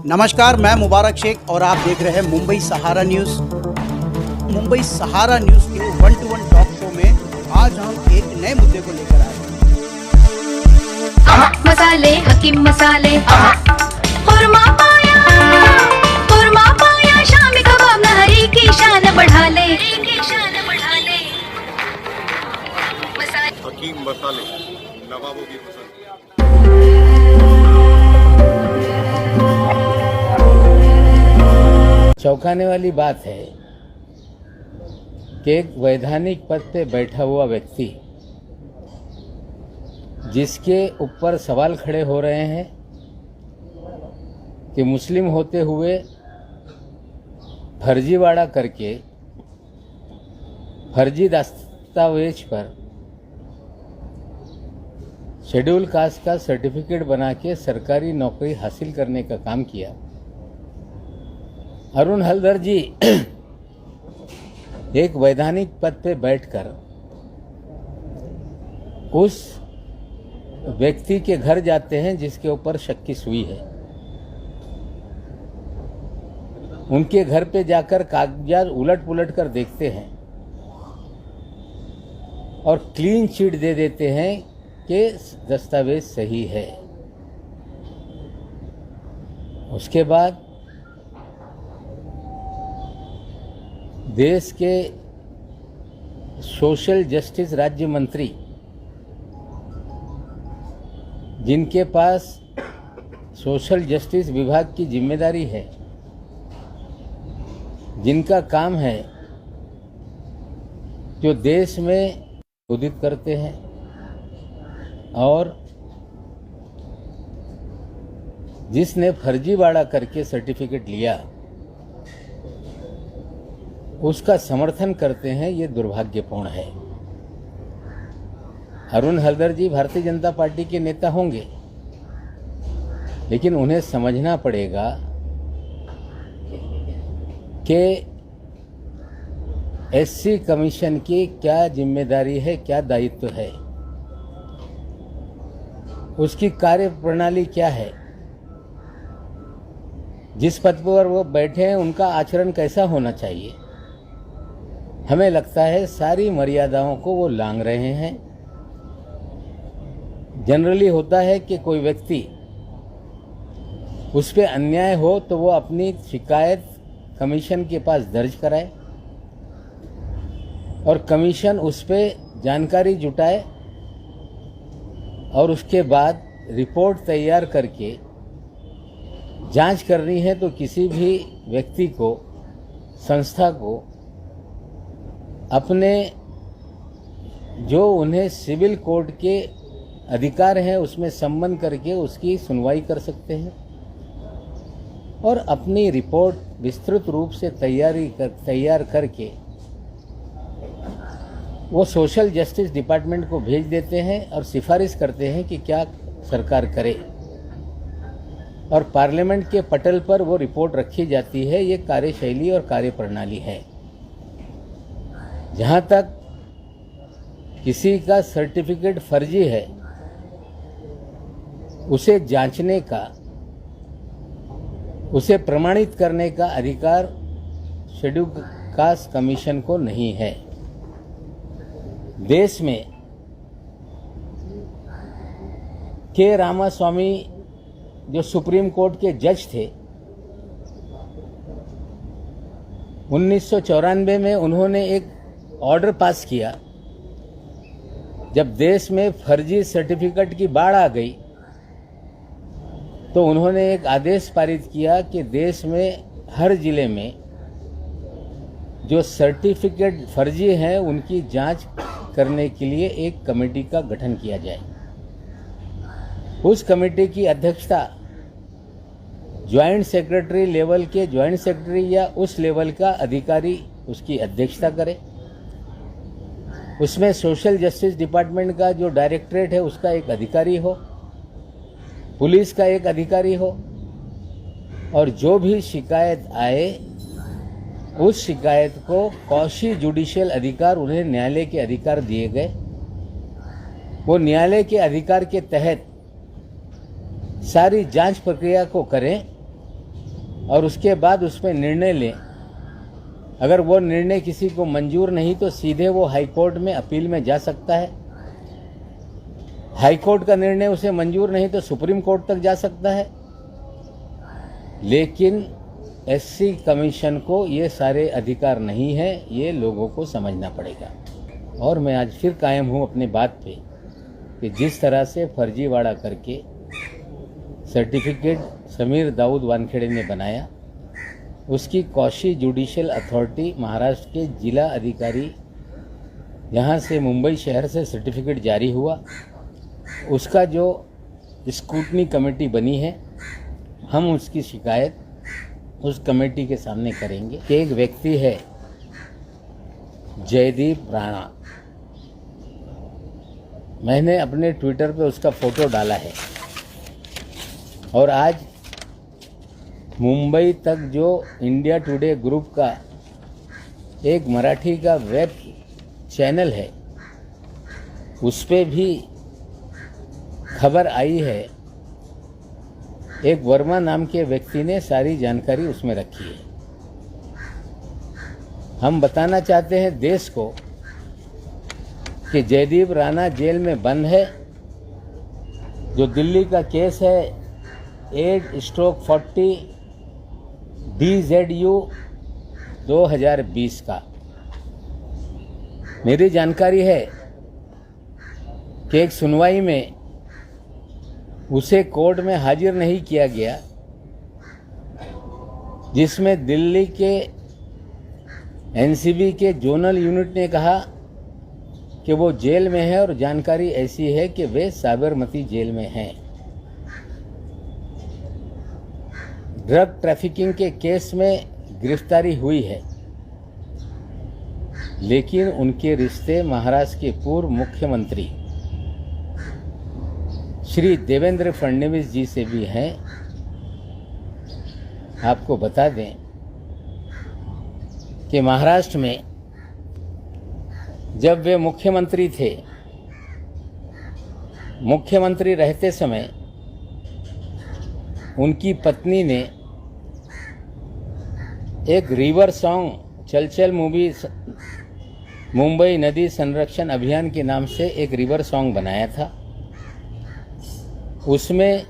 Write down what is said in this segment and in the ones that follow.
नमस्कार, मैं मुबारक शेख और आप देख रहे हैं मुंबई सहारा न्यूज़। मुंबई सहारा न्यूज़ के 1 to 1 टॉक शो में आज हम एक नए मुद्दे को लेकर आए हैं। मसाले हकीम मसाले खुरमा पाया शामी कबाब नहरी की शान बढ़ा ले हकीम मसाले नवाबों की पसंद। चौंकाने वाली बात है कि एक वैधानिक पद पे बैठा हुआ व्यक्ति जिसके ऊपर सवाल खड़े हो रहे हैं कि मुस्लिम होते हुए फर्जीवाड़ा करके फर्जी दस्तावेज पर शेड्यूल कास्ट का सर्टिफिकेट बना के सरकारी नौकरी हासिल करने का काम किया। अरुण हलदर जी एक वैधानिक पद पे बैठकर उस व्यक्ति के घर जाते हैं जिसके ऊपर शक की सुई है। उनके घर पे जाकर कागजात उलट पुलट कर देखते हैं और क्लीन चिट दे देते हैं कि दस्तावेज सही है। उसके बाद देश के सोशल जस्टिस राज्य मंत्री, जिनके पास सोशल जस्टिस विभाग की जिम्मेदारी है, जिनका काम है जो देश में उदित करते हैं और जिसने फर्जीवाड़ा करके सर्टिफिकेट लिया उसका समर्थन करते हैं, ये दुर्भाग्यपूर्ण है। अरुण हलदर जी भारतीय जनता पार्टी के नेता होंगे, लेकिन उन्हें समझना पड़ेगा कि एससी कमीशन की क्या जिम्मेदारी है, क्या दायित्व है, उसकी कार्यप्रणाली क्या है, जिस पद पर वो बैठे हैं उनका आचरण कैसा होना चाहिए। हमें लगता है सारी मर्यादाओं को वो लांघ रहे हैं। जनरली होता है कि कोई व्यक्ति उस पे अन्याय हो तो वो अपनी शिकायत कमीशन के पास दर्ज कराए और कमीशन उस पे जानकारी जुटाए और उसके बाद रिपोर्ट तैयार करके जांच करनी है तो किसी भी व्यक्ति को, संस्था को अपने जो उन्हें सिविल कोर्ट के अधिकार हैं उसमें संबंध करके उसकी सुनवाई कर सकते हैं और अपनी रिपोर्ट विस्तृत रूप से तैयार करके वो सोशल जस्टिस डिपार्टमेंट को भेज देते हैं और सिफारिश करते हैं कि क्या सरकार करे और पार्लियामेंट के पटल पर वो रिपोर्ट रखी जाती है। ये कार्यशैली और कार्यप्रणाली है। जहाँ तक किसी का सर्टिफिकेट फर्जी है उसे जांचने का, उसे प्रमाणित करने का अधिकार शेड्यूल कास्ट कमीशन को नहीं है। देश में के रामास्वामी जो सुप्रीम कोर्ट के जज थे, 1994 में उन्होंने एक ऑर्डर पास किया। जब देश में फर्जी सर्टिफिकेट की बाढ़ आ गई तो उन्होंने एक आदेश पारित किया कि देश में हर जिले में जो सर्टिफिकेट फर्जी हैं उनकी जांच करने के लिए एक कमेटी का गठन किया जाए। उस कमेटी की अध्यक्षता ज्वाइंट सेक्रेटरी लेवल के ज्वाइंट सेक्रेटरी या उस लेवल का अधिकारी उसकी अध्यक्षता करे। उसमें सोशल जस्टिस डिपार्टमेंट का जो डायरेक्टरेट है उसका एक अधिकारी हो, पुलिस का एक अधिकारी हो और जो भी शिकायत आए उस शिकायत को कौशी जुडिशियल अधिकार, उन्हें न्यायालय के अधिकार दिए गए, वो न्यायालय के अधिकार के तहत सारी जांच प्रक्रिया को करें और उसके बाद उस पर निर्णय लें। अगर वो निर्णय किसी को मंजूर नहीं तो सीधे वो हाई कोर्ट में अपील में जा सकता है। हाई कोर्ट का निर्णय उसे मंजूर नहीं तो सुप्रीम कोर्ट तक जा सकता है। लेकिन एससी कमीशन को ये सारे अधिकार नहीं है, ये लोगों को समझना पड़ेगा। और मैं आज फिर कायम हूँ अपनी बात पे कि जिस तरह से फर्जीवाड़ा करके सर्टिफिकेट समीर दाऊद वानखेड़े ने बनाया, उसकी कौशी जुडिशियल अथॉरिटी महाराष्ट्र के जिला अधिकारी यहाँ से मुंबई शहर से सर्टिफिकेट जारी हुआ, उसका जो स्क्रूटनी कमेटी बनी है, हम उसकी शिकायत उस कमेटी के सामने करेंगे कि एक व्यक्ति है जयदीप राणा, मैंने अपने ट्विटर पे उसका फोटो डाला है और आज मुंबई तक जो इंडिया टुडे ग्रुप का एक मराठी का वेब चैनल है उस पे भी खबर आई है। एक वर्मा नाम के व्यक्ति ने सारी जानकारी उसमें रखी है। हम बताना चाहते हैं देश को कि जयदीप राणा जेल में बंद है। जो दिल्ली का केस है 8/40 DZU 2020 का, मेरी जानकारी है कि एक सुनवाई में उसे कोर्ट में हाजिर नहीं किया गया, जिसमें दिल्ली के एनसीबी के जोनल यूनिट ने कहा कि वो जेल में है और जानकारी ऐसी है कि वे साबरमती जेल में हैं। ड्रग ट्रैफिकिंग के केस में गिरफ्तारी हुई है, लेकिन उनके रिश्ते महाराष्ट्र के पूर्व मुख्यमंत्री श्री देवेंद्र फडणवीस जी से भी हैं। आपको बता दें कि महाराष्ट्र में जब वे मुख्यमंत्री थे, मुख्यमंत्री रहते समय उनकी पत्नी ने एक रिवर सॉन्ग चल चल मूवी मुंबई नदी संरक्षण अभियान के नाम से एक रिवर सॉन्ग बनाया था। उसमें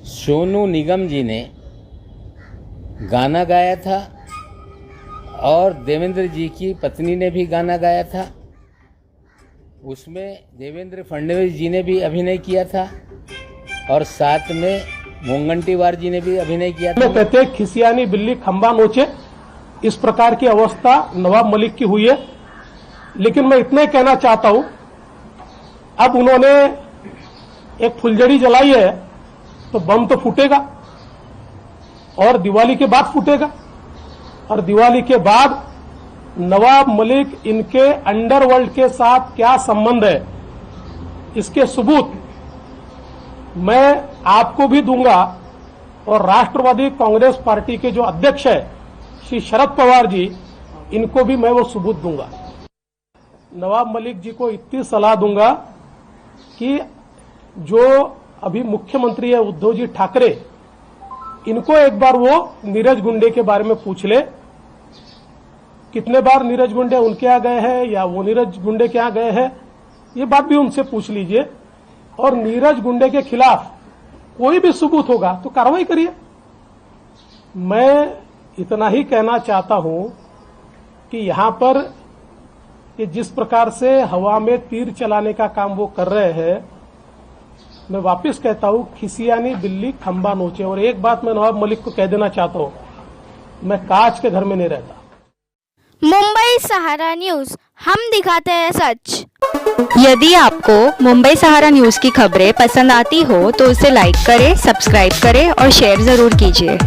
सोनू निगम जी ने गाना गाया था और देवेंद्र जी की पत्नी ने भी गाना गाया था। उसमें देवेंद्र फडणवीस जी ने भी अभिनय किया था और साथ में मुनगंटीवार जी ने भी अभिनय किया था। कहते हैं खिसियानी बिल्ली खंबा नोचे, इस प्रकार की अवस्था नवाब मलिक की हुई है। लेकिन मैं इतना ही कहना चाहता हूं, अब उन्होंने एक फुलझड़ी जलाई है तो बम तो फूटेगा और दिवाली के बाद फूटेगा, और दिवाली के बाद नवाब मलिक इनके अंडरवर्ल्ड के साथ क्या संबंध है, इसके सबूत मैं आपको भी दूंगा और राष्ट्रवादी कांग्रेस पार्टी के जो अध्यक्ष है श्री शरद पवार जी, इनको भी मैं वो सबूत दूंगा। नवाब मलिक जी को इतनी सलाह दूंगा कि जो अभी मुख्यमंत्री है उद्धव जी ठाकरे, इनको एक बार वो नीरज गुंडे के बारे में पूछ ले। कितने बार नीरज गुंडे उनके यहाँ गए हैं या वो नीरज गुंडे के यहाँ गए हैं, ये बात भी उनसे पूछ लीजिए। और नीरज गुंडे के खिलाफ कोई भी सबूत होगा तो कार्रवाई करिए। मैं इतना ही कहना चाहता हूं कि यहां पर कि जिस प्रकार से हवा में तीर चलाने का काम वो कर रहे हैं, मैं वापस कहता हूं खिसियानी बिल्ली खंबा नोचे। और एक बात मैं नवाब मलिक को कह देना चाहता हूं, मैं कांच के घर में नहीं रहता। मुंबई सहारा न्यूज, हम दिखाते हैं सच। यदि आपको मुंबई सहारा न्यूज की खबरें पसंद आती हो तो उसे लाइक करें, सब्सक्राइब करें और शेयर जरूर कीजिए।